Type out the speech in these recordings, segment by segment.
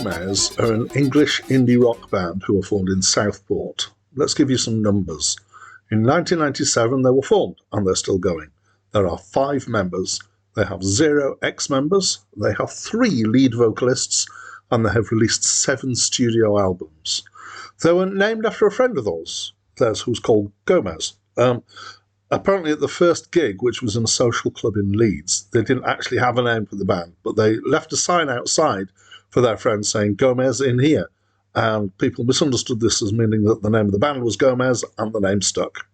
Gomez are an English indie rock band who were formed in Southport. Let's give you some numbers. In 1997 they were formed, and they're still going. There are 5 members. They have 0 ex-members. They have 3 lead vocalists, and they have released 7 studio albums. They were named after a friend of theirs who's called Gomez. Apparently at the first gig, which was in a social club in Leeds, they didn't actually have a name for the band, but they left a sign outside for their friends saying, "Gomez in here." And people misunderstood this as meaning that the name of the band was Gomez, and the name stuck.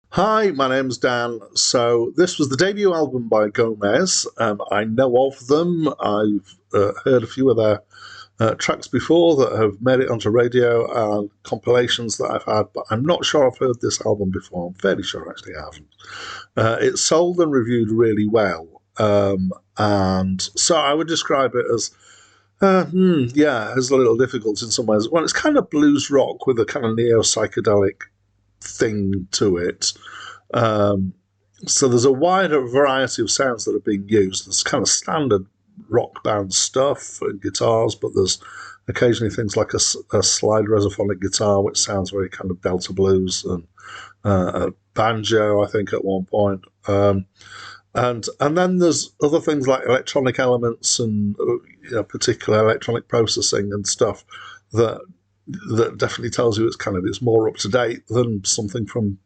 Hi, my name's Dan. So this was the debut album by Gomez. I know of them. I've heard a few of their tracks before that have made it onto radio and compilations that I've had, but I'm not sure I've heard this album before. I'm fairly sure actually I haven't. It's sold and reviewed really well, and so I would describe it as it's a little difficult in some ways. Well, it's kind of blues rock with a kind of neo-psychedelic thing to it. So there's a wider variety of sounds that are being used. There's kind of standard rock band stuff and guitars, but there's occasionally things like a slide resophonic guitar, which sounds very kind of Delta blues, and a banjo, I think, at one point. And then there's other things like electronic elements and particular electronic processing and stuff that definitely tells you it's more up to date than something from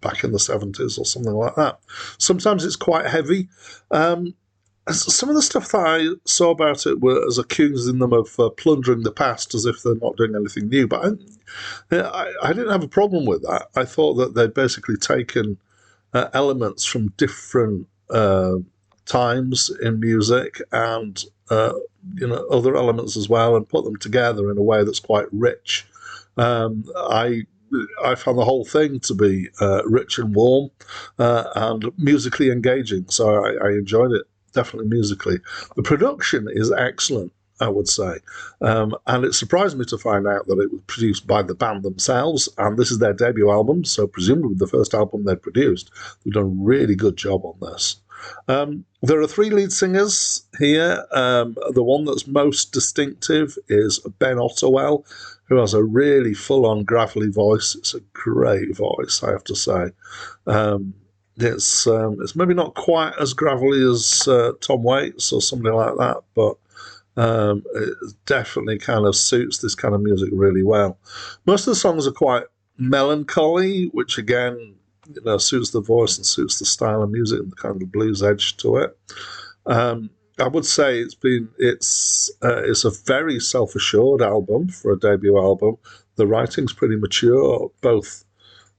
back in the 70s or something like that. Sometimes it's quite heavy. Some of the stuff that I saw about it was accusing them of plundering the past as if they're not doing anything new. But I didn't have a problem with that. I thought that they'd basically taken elements from different times in music and other elements as well, and put them together in a way that's quite rich. I found the whole thing to be rich and warm and musically engaging, so I enjoyed it. Definitely musically. The production is excellent, I would say. And it surprised me to find out that it was produced by the band themselves, and this is their debut album, so presumably the first album they produced. They've done a really good job on this. There are 3 lead singers here. The one that's most distinctive is Ben Ottewell, who has a really full-on gravelly voice. It's a great voice, I have to say. It's maybe not quite as gravelly as Tom Waits or somebody like that, but it definitely kind of suits this kind of music really well. Most of the songs are quite melancholy, which again, suits the voice and suits the style of music and the kind of blues edge to it. I would say it's a very self-assured album for a debut album. The writing's pretty mature, both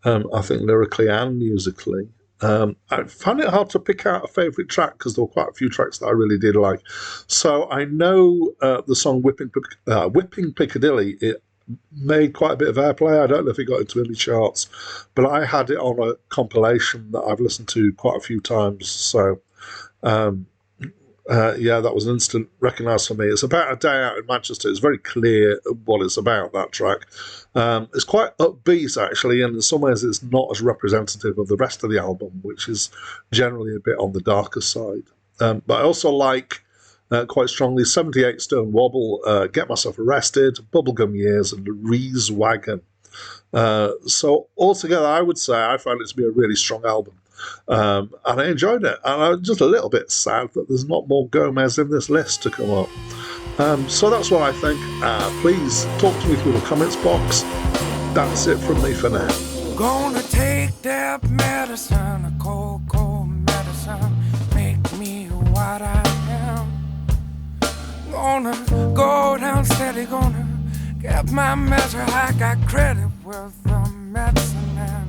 I think lyrically and musically. I found it hard to pick out a favourite track because there were quite a few tracks that I really did like. So I know the song Whipping Piccadilly, it made quite a bit of airplay. I don't know if it got into any charts, but I had it on a compilation that I've listened to quite a few times. So that was an instant recognise for me. It's about a day out in Manchester. It's very clear what it's about, that track. It's quite upbeat, actually, and in some ways it's not as representative of the rest of the album, which is generally a bit on the darker side. But I also like, quite strongly, 78 Stone Wobble, Get Myself Arrested, Bubblegum Years, and Ree's Wagon. So altogether, I would say I found it to be a really strong album. And I enjoyed it. And I'm just a little bit sad that there's not more Gomez in this list to come up. So that's what I think. Please talk to me through the comments box. That's it from me for now. Gonna take that medicine, a cold, cold medicine, make me what I am. Gonna go down steady, gonna get my measure. I got credit with the medicine.